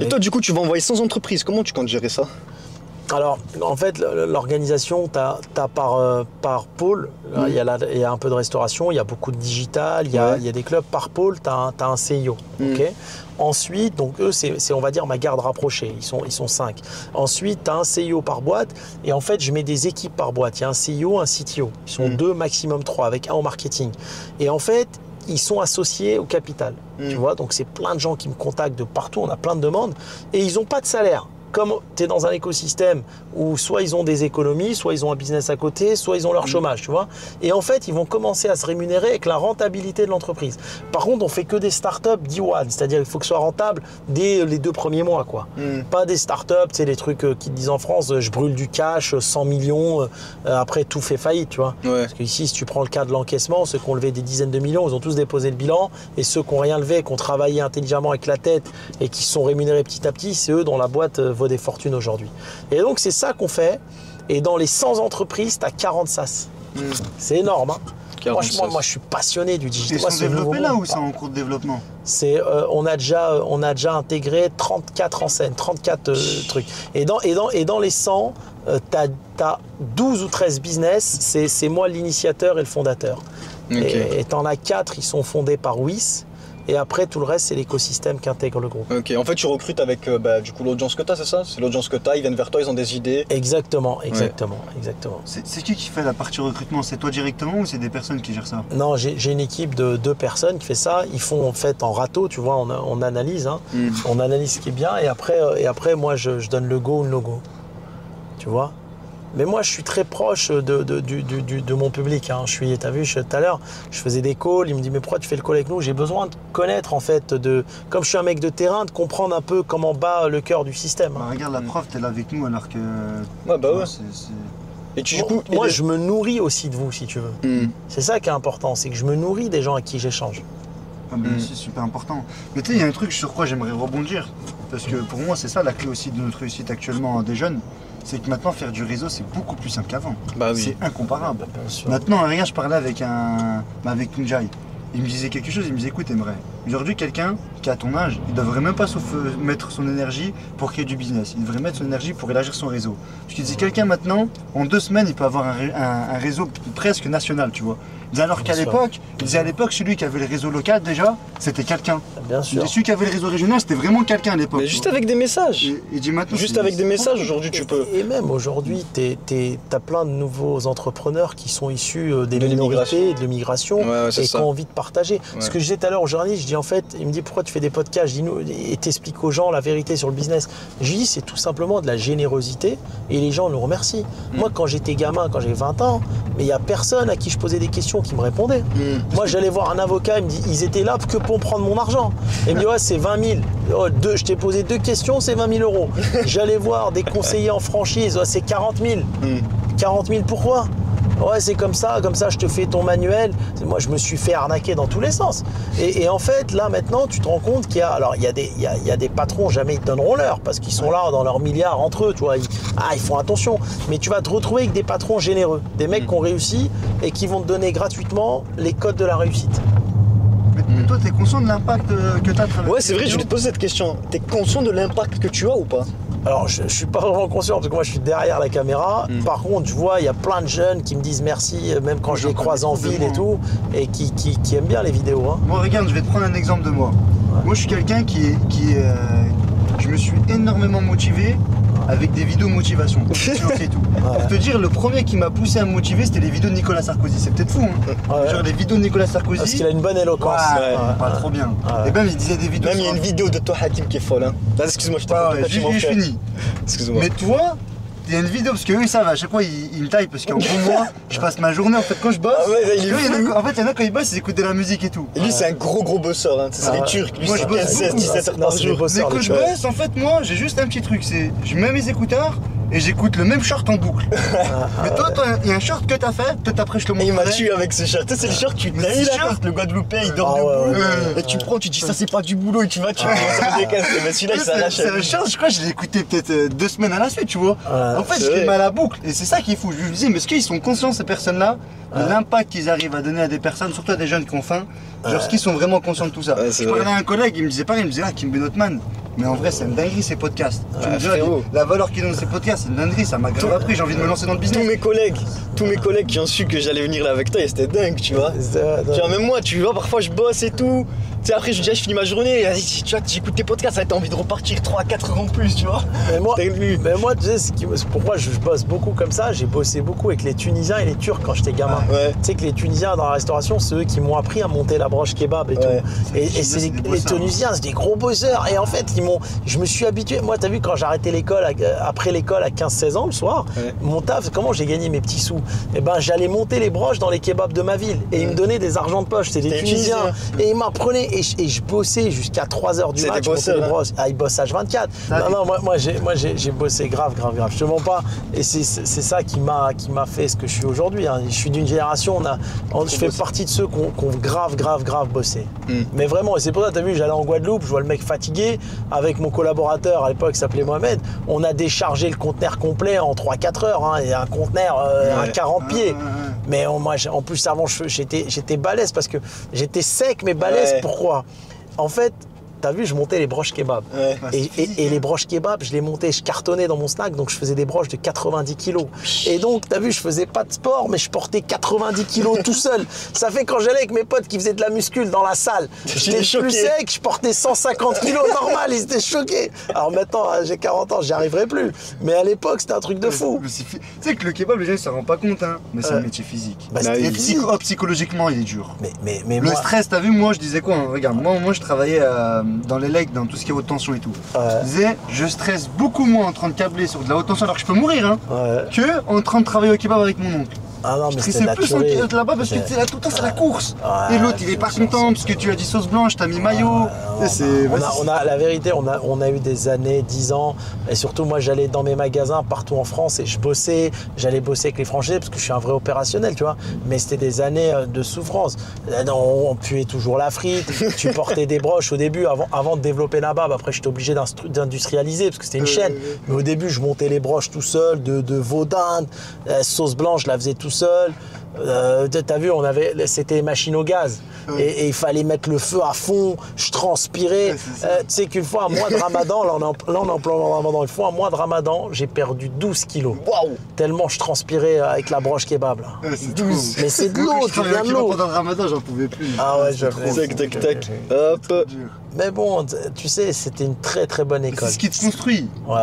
Et toi, du coup, tu vas envoyer 100 entreprises. Comment tu comptes gérer ça? Alors, en fait, l'organisation, tu as par pôle, il y a un peu de restauration, il y a beaucoup de digital, il y a des clubs. Par pôle, tu as un CIO. ok. Ensuite, donc eux, c'est on va dire ma garde rapprochée, ils sont 5. Ensuite, tu as un CIO par boîte et en fait, je mets des équipes par boîte. Il y a un CIO, un CTO. Ils sont 2, maximum 3, avec un au marketing. Et en fait, ils sont associés au capital. Tu vois, donc c'est plein de gens qui me contactent de partout, on a plein de demandes et ils n'ont pas de salaire. Comme tu es dans un écosystème où soit ils ont des économies, soit ils ont un business à côté, soit ils ont leur chômage, tu vois. Et en fait, ils vont commencer à se rémunérer avec la rentabilité de l'entreprise. Par contre, on fait que des startups D1, c'est-à-dire qu'il faut que ce soit rentable dès les 2 premiers mois, quoi. Pas des startups, tu sais, les trucs qui te disent en France, je brûle du cash, 100 millions, après tout fait faillite, tu vois. Parce qu'ici, si tu prends le cas de l'encaissement, ceux qui ont levé des dizaines de millions, ils ont tous déposé le bilan. Et ceux qui n'ont rien levé, qui ont travaillé intelligemment avec la tête et qui se sont rémunérés petit à petit, c'est eux dont la boîte vaut des fortunes aujourd'hui. Et donc, c'est ça qu'on fait. Et dans les 100 entreprises, tu as 40 SaaS. C'est énorme. Hein. Franchement, moi, je suis passionné du digital. Ils sont développés là ou c'est en cours de développement? On a déjà intégré 34 enseignes, 34 trucs. Et dans les 100, tu as 12 ou 13 business. C'est moi l'initiateur et le fondateur. Et tu en as 4, ils sont fondés par WIS. Et après, tout le reste, c'est l'écosystème qu'intègre le groupe. Ok, en fait, tu recrutes avec du coup l'audience que tu as, c'est ça? C'est l'audience que tu as, ils viennent vers toi, ils ont des idées. Exactement. C'est qui fait la partie recrutement? C'est toi directement ou c'est des personnes qui gèrent ça? Non, j'ai une équipe de 2 personnes qui fait ça. Ils font en fait en râteau, tu vois, on analyse. Hein. On analyse ce qui est bien et après moi, je donne le go ou le no-go. Tu vois? Mais moi, je suis très proche de mon public. Hein. T'as vu, tout à l'heure, je faisais des calls. Il me dit, mais pourquoi tu fais le call avec nous? J'ai besoin de connaître, en fait, comme je suis un mec de terrain, de comprendre un peu comment bat le cœur du système. Bah, regarde, la preuve, t'es là avec nous alors que. Et du coup, moi, je me nourris aussi de vous, si tu veux. C'est ça qui est important, c'est que je me nourris des gens avec qui j'échange. C'est super important. Mais tu sais, il y a un truc sur quoi j'aimerais rebondir. Parce que pour moi, c'est ça la clé aussi de notre réussite actuellement des jeunes. C'est que maintenant, faire du réseau, c'est beaucoup plus simple qu'avant. C'est incomparable. Maintenant, regarde, je parlais avec Tunjai. Il me disait quelque chose, il me disait, écoute, Emre, aujourd'hui, quelqu'un qui a ton âge, il ne devrait même pas mettre son énergie pour créer du business. Il devrait mettre son énergie pour élargir son réseau. Parce qu'il disait, quelqu'un maintenant, en 2 semaines, il peut avoir un réseau presque national, tu vois. Alors qu'à l'époque, il disait à l'époque, celui qui avait le réseau local déjà, c'était quelqu'un. Bien sûr. Celui qui avait le réseau régional, c'était vraiment quelqu'un à l'époque. Mais juste avec des messages. Il dit maintenant. Juste avec des messages, aujourd'hui, tu peux. Et même aujourd'hui, t'as plein de nouveaux entrepreneurs qui sont issus des minorités, de l'immigration, et qui ont envie de partager. Ce que je disais tout à l'heure aux journalistes, je dis en fait, il me dit pourquoi tu fais des podcasts, je dis nous, et t'expliques aux gens la vérité sur le business. Je dis c'est tout simplement de la générosité et les gens nous remercient. Moi, quand j'étais gamin, quand j'avais 20 ans, mais il n'y a personne à qui je posais des questions qui me répondait. Moi, j'allais voir un avocat, il me dit ils étaient là que pour prendre mon argent. Et il me dit ouais, c'est 20 000. Je t'ai posé 2 questions, c'est 20 000 euros. J'allais voir des conseillers en franchise, ouais, c'est 40 000. 40 000 pourquoi? Ouais, c'est comme ça, je te fais ton manuel. Moi, je me suis fait arnaquer dans tous les sens. Et en fait, là, maintenant, tu te rends compte qu'il y a... Alors, il y a des patrons, jamais ils te donneront l'heure, parce qu'ils sont là dans leurs milliards entre eux, tu vois. Ils font attention. Mais tu vas te retrouver avec des patrons généreux, des mecs qui ont réussi et qui vont te donner gratuitement les codes de la réussite. Mais toi, tu es conscient de l'impact que tu as Ouais, c'est vrai, je voulais te poser cette question. Tu es conscient de l'impact que tu as ou pas? Alors, je ne suis pas vraiment conscient parce que moi, je suis derrière la caméra. Par contre, je vois, il y a plein de jeunes qui me disent merci, même quand je les croise en ville et tout, et qui aiment bien les vidéos. Hein. Moi, regarde, je vais te prendre un exemple de moi. Moi, je suis quelqu'un je me suis énormément motivé avec des vidéos motivation. Et tout. Pour te dire, le premier qui m'a poussé à me motiver, c'était les vidéos de Nicolas Sarkozy. C'est peut-être fou, hein. Genre les vidéos de Nicolas Sarkozy. Parce qu'il a une bonne éloquence. Pas trop bien. Et même, il disait des vidéos. Même il y a une vidéo de toi, Hakim, qui est folle. Hein. Excuse-moi, je t'ai j'ai fini. Excuse-moi. Mais toi, il y a une vidéo, parce qu'eux, ça va, à chaque fois, ils me taillent, parce qu'en gros, moi, je passe ma journée, en fait, quand je bosse. En fait, il y en a quand ils bossent, ils écoutent de la musique et tout. Et lui, c'est un gros bosseur, hein. C'est les Turcs. Lui, moi, je bosse 16, 17 heures par jour. Mais quand je bosse, en fait, moi, j'ai juste un petit truc, c'est je mets mes écouteurs et j'écoute le même short en boucle. Mais toi, il y a un short que t'as fait, peut-être après je te montre. Et il m'a tué avec ce short. Tu sais, c'est le short, tu t'as eu la carte, le Guadeloupéen, il dort debout. Et tu prends, tu dis ça, c'est pas du boulot, et tu vas, tu commences à me décasser. Mais celui-là, il s'arrache. C'est un short, je crois que je l'ai écouté peut-être 2 semaines à la suite, tu vois. En fait, je l'ai mis à la boucle. Et c'est ça qui est fou. Je me dis, mais est-ce qu'ils sont conscients, ces personnes-là, de l'impact qu'ils arrivent à donner à des personnes, surtout à des jeunes qui ont faim, Genre, ce qu'ils sont vraiment conscients de tout ça. Ouais, je parlais à un collègue, il me disait pareil, il me disait, Kim Benotman. Mais en vrai, c'est une dinguerie ces podcasts. Tu me dis, la valeur qu'ils donnent ces podcasts, c'est une dinguerie, ça m'a grave appris, j'ai envie de me lancer dans le business. Tous mes collègues qui ont su que j'allais venir là avec toi, c'était dingue, tu vois. Genre, même moi, tu vois, parfois je bosse et tout. Tu sais, après, je finis ma journée, et tu vois, j'écoute tes podcasts, ça t'as envie de repartir 3-4 heures en plus, tu vois. Mais moi, tu sais, pourquoi je bosse beaucoup comme ça, j'ai bossé beaucoup avec les Tunisiens et les Turcs quand j'étais gamin. Tu sais que les Tunisiens dans la restauration, c'est eux qui m'ont appris à monter la broche kebab et tout. Et c'est les Tunisiens, c'est des gros bosseurs. Et en fait, je me suis habitué. Moi, t'as vu, quand j'ai arrêté l'école, après l'école à 15-16 ans le soir, mon taf, comment j'ai gagné mes petits sous? Eh ben, j'allais monter les broches dans les kebabs de ma ville. Et ils me donnaient des argents de poche. C'était des Tunisiens. Et ils m'apprenaient. Et je bossais jusqu'à 3h du match. Bosseurs, les broches. Ah, ils bossent H24. Non, moi j'ai bossé grave. Je te mens pas. Et c'est ça qui m'a fait ce que je suis aujourd'hui. Hein. Je suis d'une génération, je fais partie de ceux qui ont grave bossé. Mais vraiment, et c'est pour ça, t'as vu, j'allais en Guadeloupe, je vois le mec fatigué, avec mon collaborateur à l'époque qui s'appelait Mohamed, on a déchargé le conteneur complet en 3-4 heures. Hein. Et un conteneur à 40 pieds. Mais moi, en plus, avant, j'étais balèze parce que j'étais sec, mais balèze. Pourquoi? En fait, t'as vu, je montais les broches kebab. Et les broches kebab, je les montais, je cartonnais dans mon snack, donc je faisais des broches de 90 kilos. Et donc, t'as vu, je faisais pas de sport, mais je portais 90 kilos tout seul. Ça fait quand j'allais avec mes potes qui faisaient de la muscule dans la salle, j'étais plus sec, je portais 150 kilos normal, ils étaient choqués. Alors maintenant, j'ai 40 ans, j'y arriverai plus. Mais à l'époque, c'était un truc de fou. Tu sais que le kebab, les gens, ils s'en rendent pas compte, hein. Mais c'est un métier physique. Et psychologiquement, il est dur. Mais le stress, t'as vu, moi, je disais quoi, hein. Regarde, moi, je travaillais dans les legs, dans tout ce qui est haute tension et tout. Je disais, je stresse beaucoup moins en train de câbler sur de la haute tension alors que je peux mourir, hein, que en train de travailler au kebab avec mon oncle. Ah non, mais je stressais plus là-bas parce que tu sais, tout le temps c'est la course. Et l'autre il est pas content parce que tu as dit sauce blanche, t'as mis maillot. La vérité, on a eu des années, 10 ans, et surtout moi j'allais dans mes magasins partout en France et je bossais, j'allais bosser avec les franchisés parce que je suis un vrai opérationnel, tu vois. Mais c'était des années de souffrance. On puait toujours la frite, tu portais des broches au début avant de développer Nabab. Après j'étais obligé d'industrialiser parce que c'était une chaîne. Mais au début je montais les broches tout seul, de veau d'Inde, sauce blanche je la faisais tout seul. T'as vu, c'était les machines au gaz et il fallait mettre le feu à fond, je transpirais. Tu sais qu'une fois, un mois de ramadan, là on est en plein ramadan, une fois, un mois de ramadan, j'ai perdu 12 kilos. Waouh! Tellement je transpirais avec la broche kebab. Là. Mais c'est de l'eau, tu viens de l'eau. Pendant le ramadan, j'en pouvais plus. Ah ouais, je tac. Hop. Mais bon, tu sais, c'était une très très bonne école. C'est ce qui te construit. Ouais.